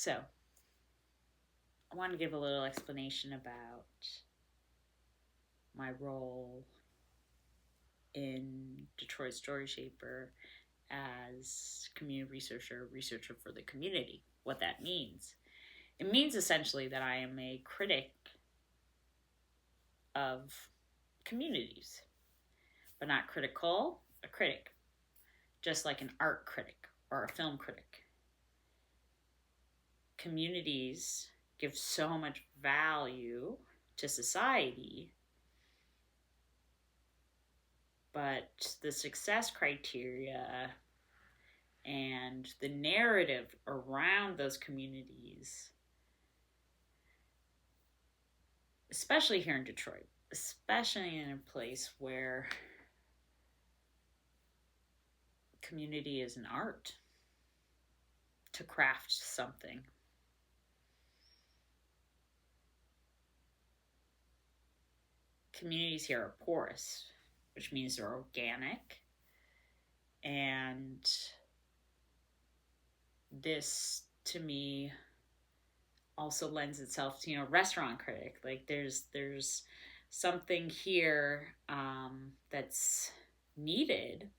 So I want to give a little explanation about my role in Detroit Story Shaper as community researcher for the community. What that means. It means essentially that I am a critic of communities, but not critical, a critic, just like an art critic or a film critic. Communities give so much value to society, but the success criteria and the narrative around those communities, especially here in Detroit, especially in a place where community is an art, to craft something. Communities here are porous, which means they're organic. And this, to me, also lends itself to, restaurant critic. Like there's something here that's needed,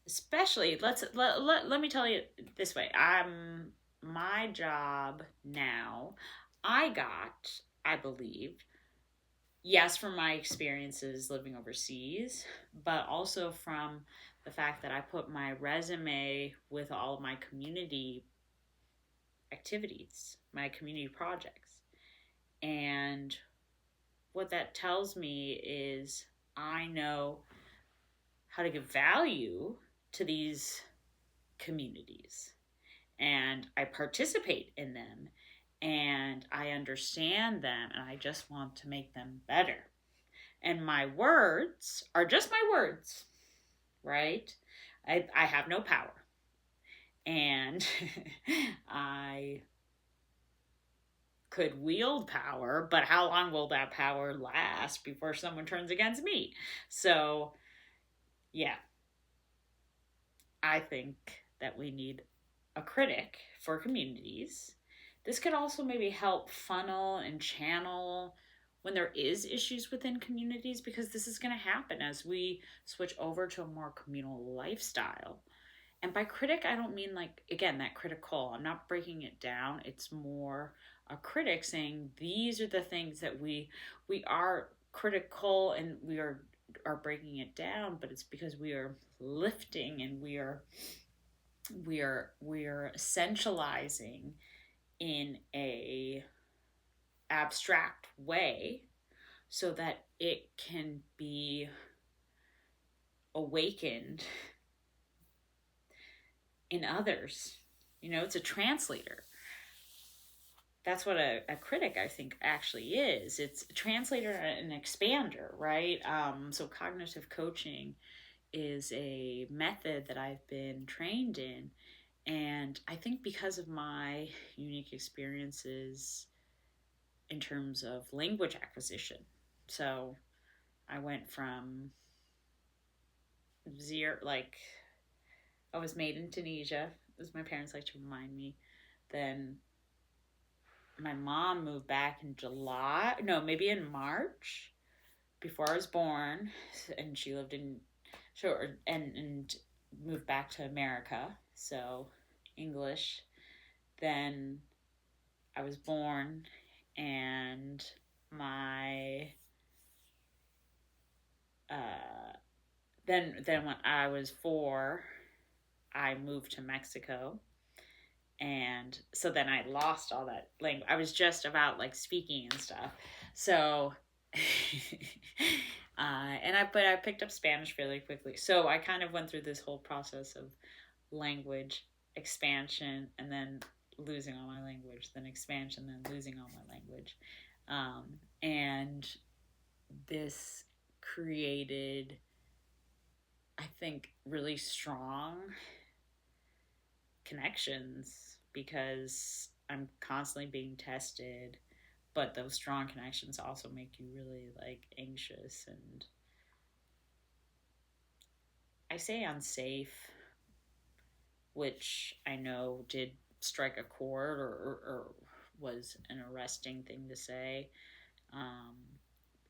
especially let me tell you this way. My job now, I believe, yes, from my experiences living overseas, but also from the fact that I put my resume with all of my community activities, my community projects. And what that tells me is I know how to give value to these communities, and I participate in them, and I understand them, and I just want to make them better. And my words are just my words, right? I have no power. And I could wield power, but how long will that power last before someone turns against me? So, yeah, I think that we need a critic for communities. This could also maybe help funnel and channel when there is issues within communities, because this is going to happen as we switch over to a more communal lifestyle. And by critic, I don't mean like, again, that critical. I'm not breaking it down. It's more a critic saying these are the things that we are critical, and we are breaking it down, but it's because we are lifting, and we are essentializing in a abstract way so that it can be awakened in others. It's a translator. That's what a critic, I think, actually is. It's a translator and an expander, right? So cognitive coaching is a method that I've been trained in. And I think because of my unique experiences in terms of language acquisition. So I went from zero, like I was made in Tunisia, as my parents like to remind me. Then my mom moved back in in March before I was born, and she lived in and moved back to America, so English. Then I was born, and my then when I was 4, I moved to Mexico. And so then I lost all that language. I was just about like speaking and stuff. So, but I picked up Spanish fairly quickly. So I kind of went through this whole process of language expansion, and then losing all my language, then expansion, then losing all my language. And this created, I think, really strong connections, because I'm constantly being tested, but those strong connections also make you really like anxious and, I say, unsafe, which I know did strike a chord or was an arresting thing to say.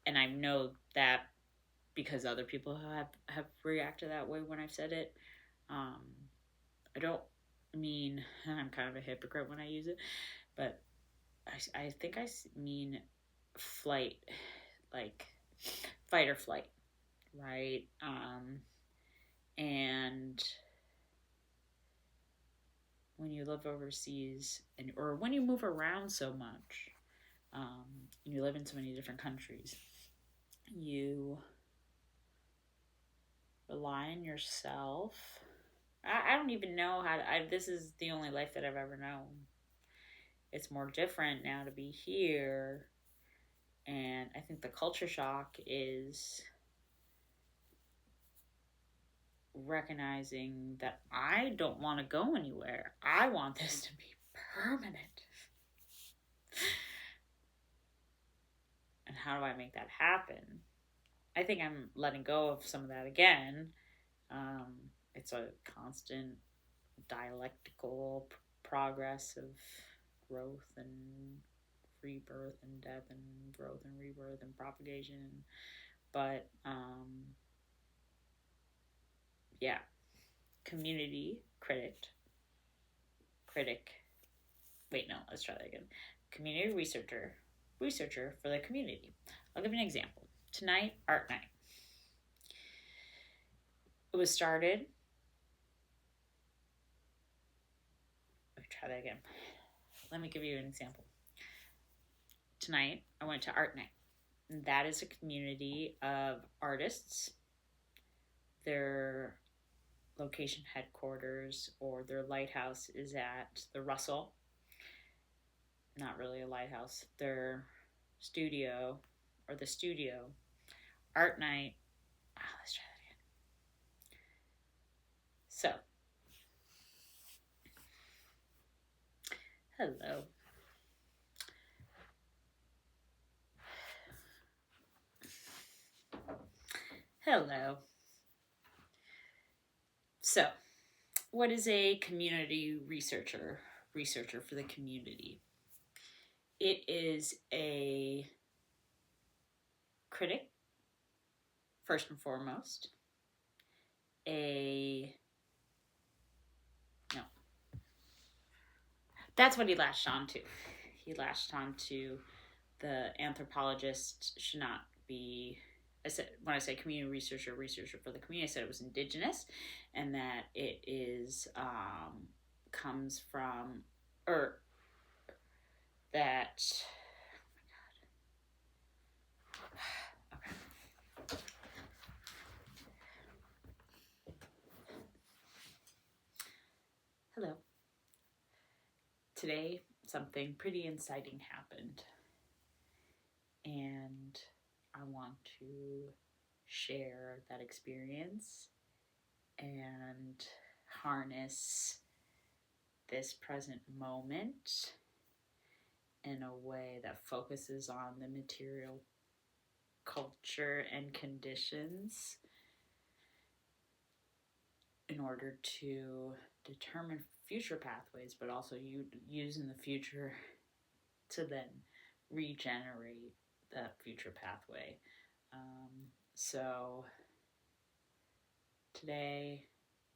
And I know that because other people have reacted that way when I've said it. I don't mean, I'm kind of a hypocrite when I use it, but I think I mean flight, like fight or flight, right? And when you live overseas or when you move around so much, and you live in so many different countries, you rely on yourself. I don't even know how to, this is the only life that I've ever known. It's more different now to be here. And I think the culture shock is recognizing that I don't want to go anywhere. I want this to be permanent. And how do I make that happen? I think I'm letting go of some of that again. It's a constant dialectical progress of growth and rebirth and death and growth and rebirth and propagation. But yeah, community critic. Wait, no, let's try that again. Community researcher for the community. I'll give you an example. Tonight, art night. It was started. Let me try that again. Let me give you an example. Tonight, I went to art night. And that is a community of artists. Their location headquarters or their lighthouse is at the Russell. Not really a lighthouse. Their studio or the studio. Art night. Let's try that again. So, hello. Hello. So, what is a community researcher for the community? It is a critic, first and foremost. That's what he latched on to. He latched on to the anthropologist should not be, when I say community researcher for the community, I said it was indigenous and that it is, comes from, or that, oh my God. Okay. Hello. Today, something pretty inciting happened. And I want to share that experience and harness this present moment in a way that focuses on the material culture and conditions in order to determine future pathways, but also use in the future to then regenerate that future pathway. So today,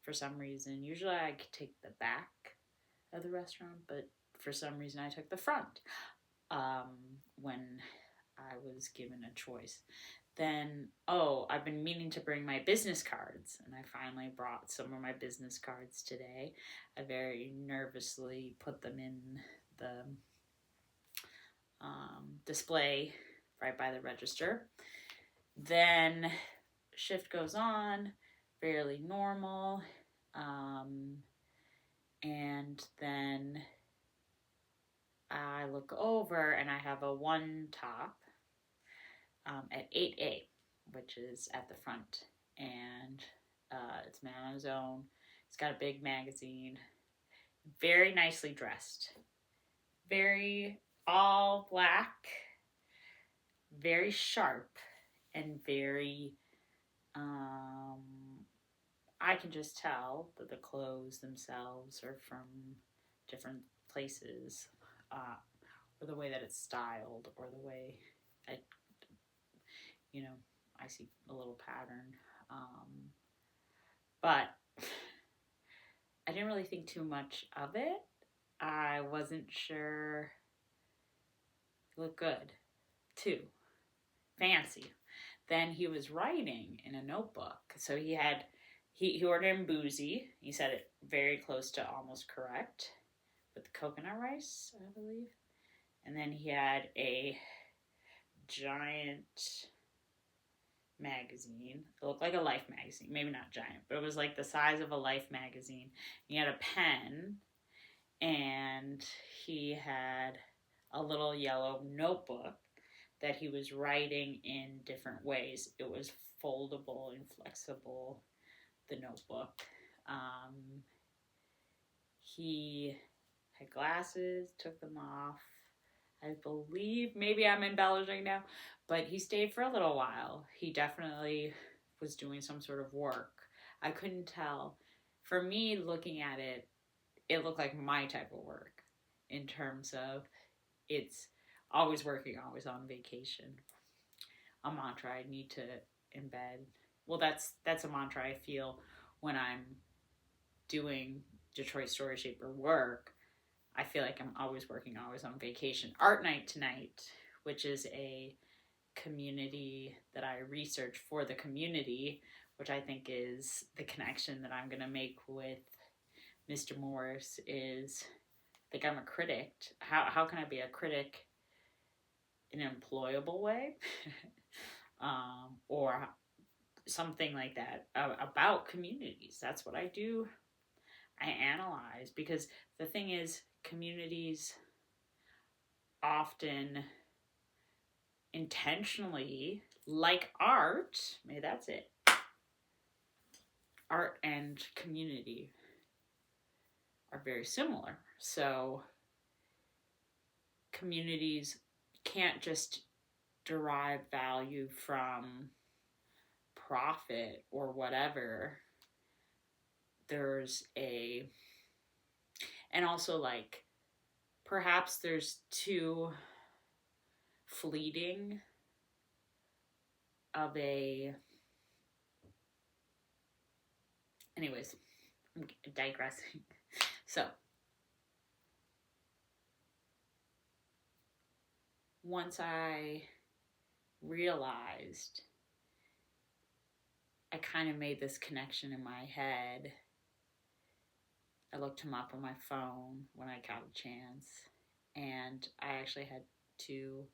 for some reason, usually I could take the back of the restaurant, but for some reason I took the front when I was given a choice. Then, I've been meaning to bring my business cards, and I finally brought some of my business cards today. I very nervously put them in the display right by the register. Then shift goes on, fairly normal, and then I look over and I have a one top at 8A, which is at the front, and it's man on his own. It's got a big magazine, very nicely dressed, very all black, very sharp, and very, I can just tell that the clothes themselves are from different places, or the way that it's styled, or the way I, I see a little pattern. But I didn't really think too much of it. I wasn't sure. It looked good, too. Fancy. Then he was writing in a notebook. So he ordered him boozy. He said it very close to almost correct, with coconut rice, I believe. And then he had a giant magazine. It looked like a Life magazine. Maybe not giant, but it was like the size of a Life magazine. He had a pen, and he had a little yellow notebook that he was writing in different ways. It was foldable and flexible, the notebook. He had glasses, took them off. I believe, maybe I'm embellishing now, but he stayed for a little while. He definitely was doing some sort of work. I couldn't tell. For me, looking at it, it looked like my type of work, in terms of it's always working, always on vacation. A mantra I need to embed. Well, that's a mantra I feel when I'm doing Detroit Story Shaper work. I feel like I'm always working, always on vacation. Art Night Tonight, which is a community that I research for the community, which I think is the connection that I'm going to make with Mr. Morris, is I think I'm a critic. How can I be a critic in an employable way? Or something like that about communities. That's what I do. I analyze, because the thing is, communities often intentionally, like art, maybe that's it, art and community are very similar. So communities can't just derive value from profit or whatever. And also, like, perhaps there's too fleeting of a, anyways, I'm digressing. So once I realized, I kind of made this connection in my head. I looked him up on my phone when I got a chance, and I actually had 2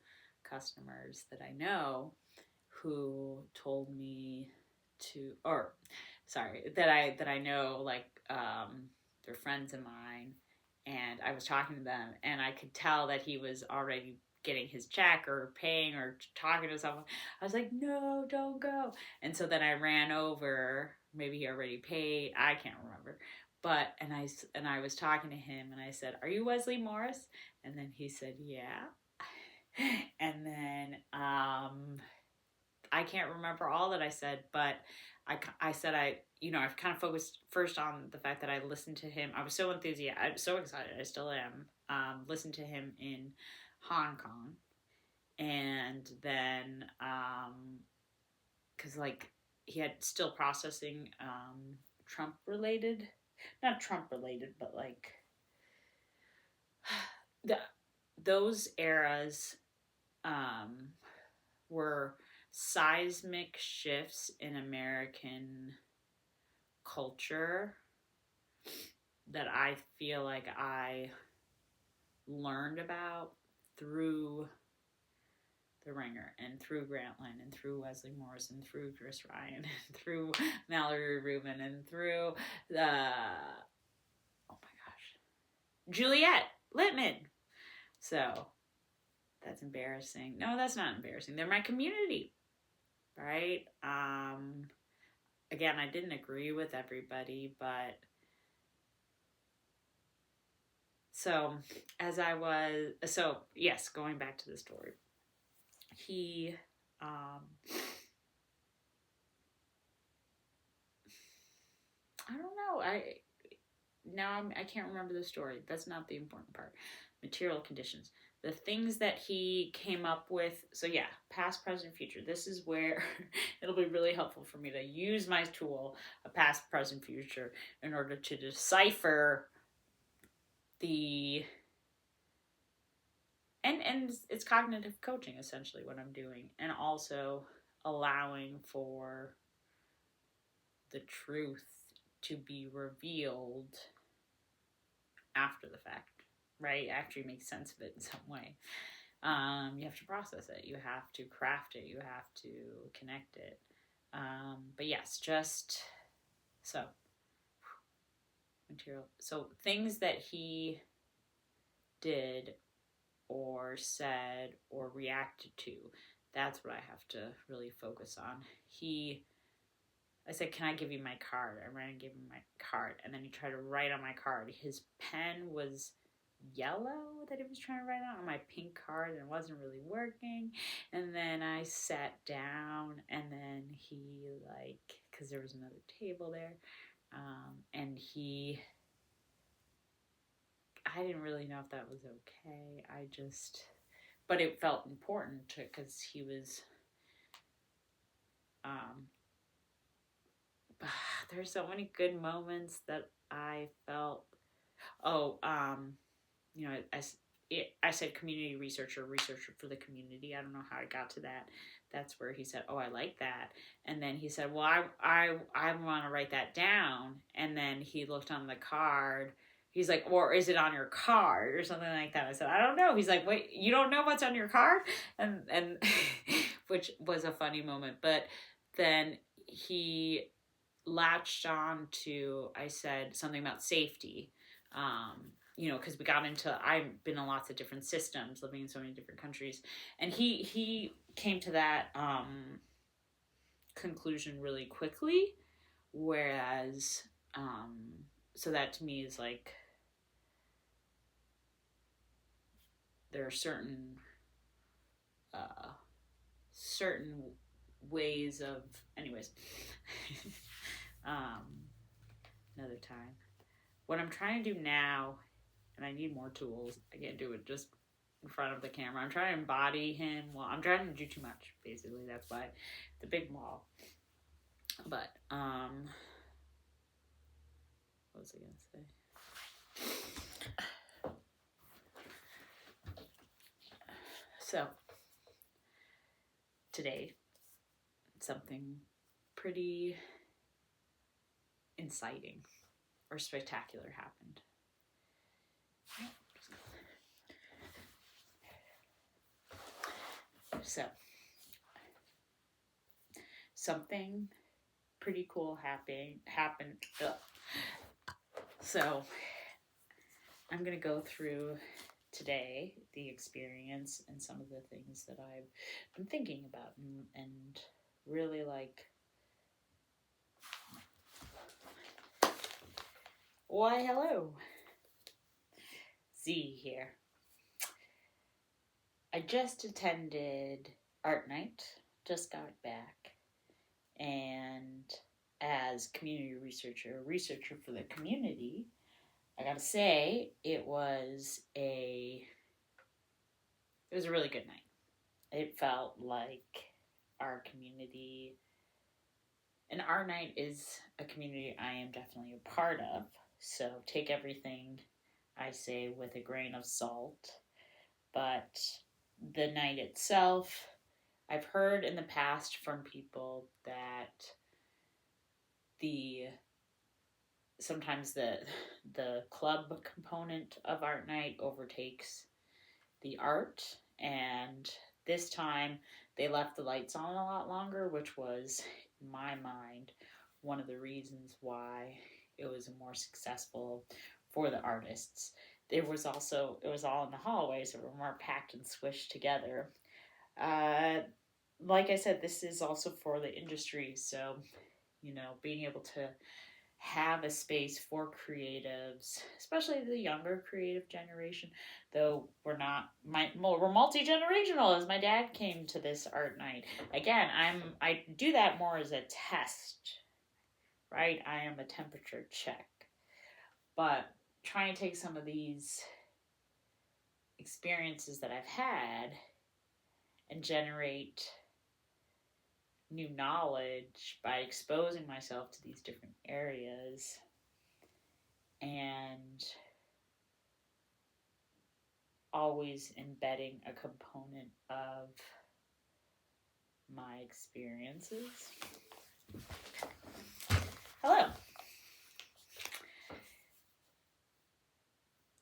customers that I know who told me that I know, like, they're friends of mine, and I was talking to them, and I could tell that he was already getting his check or paying or talking to someone. I was like, no, don't go. And so then I ran over. Maybe he already paid. I can't remember. But, and I was talking to him, and I said, are you Wesley Morris? And then he said, yeah. And then I can't remember all that I said, but I said I've kind of focused first on the fact that I listened to him. I was so enthusiastic. I'm so excited. I still am. Listened to him in Hong Kong. And then, because, like, he had still processing Trump-related, not Trump-related, but, like, those eras were seismic shifts in American culture that I feel like I learned about through The Ringer, and through Grantland, and through Wesley Morris, and through Chris Ryan, and through Mallory Rubin, and through Juliet Littman. So that's embarrassing. No, that's not embarrassing. They're my community, right? Again, I didn't agree with everybody, but yes, going back to the story. He, I don't know. I can't remember the story. That's not the important part. Material conditions. The things that he came up with. So yeah, past, present, future. This is where it'll be really helpful for me to use my tool, a past, present, future, in order to decipher the and it's cognitive coaching essentially what I'm doing, and also allowing for the truth to be revealed after the fact, right? After you make sense of it in some way. You have to process it. You have to craft it. You have to connect it. But yes, just so material. So things that he did or said or reacted to, that's what I have to really focus on. I said, can I give you my card? I ran and gave him my card. And then he tried to write on my card. His pen was yellow that he was trying to write on my pink card, and it wasn't really working. And then I sat down, and then he, because there was another table there, and I didn't really know if that was okay. But it felt important because he was, there's so many good moments that I felt. I said community researcher for the community. I don't know how I got to that. That's where he said, oh, I like that. And then he said, well, I want to write that down. And then he looked on the card. He's like, or is it on your card or something like that? I said, I don't know. He's like, wait, you don't know what's on your card? And which was a funny moment. But then he latched on to, I said something about safety. Because we got into, I've been in lots of different systems, living in so many different countries. And he came to that conclusion really quickly. Whereas, so that to me is like, there are certain ways of, anyways, another time. What I'm trying to do now, and I need more tools. I can't do it just in front of the camera. I'm trying to embody him. Well, I'm trying to do too much, basically. That's why the big wall. But, what was I going to say? So, today, something pretty inciting or spectacular happened. So, something pretty cool happened. Ugh. So, I'm going to go through today the experience and some of the things that I've been thinking about and really like. Why, hello. Z here. I just attended art night, just got back, and as community researcher for the community, I gotta say it was a really good night. It felt like our community, and art night is a community I am definitely a part of, so take everything I say with a grain of salt. But the night itself, I've heard in the past from people that sometimes the club component of art night overtakes the art, and this time they left the lights on a lot longer, which was, in my mind, one of the reasons why it was more successful for the artists. It was all in the hallways, so we were more packed and squished together. Like I said, this is also for the industry, so, being able to have a space for creatives, especially the younger creative generation, though we're multi-generational, as my dad came to this art night. Again, I do that more as a test, right? I am a temperature check. But trying to take some of these experiences that I've had and generate new knowledge by exposing myself to these different areas and always embedding a component of my experiences. Hello.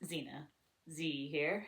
Zena. Z here.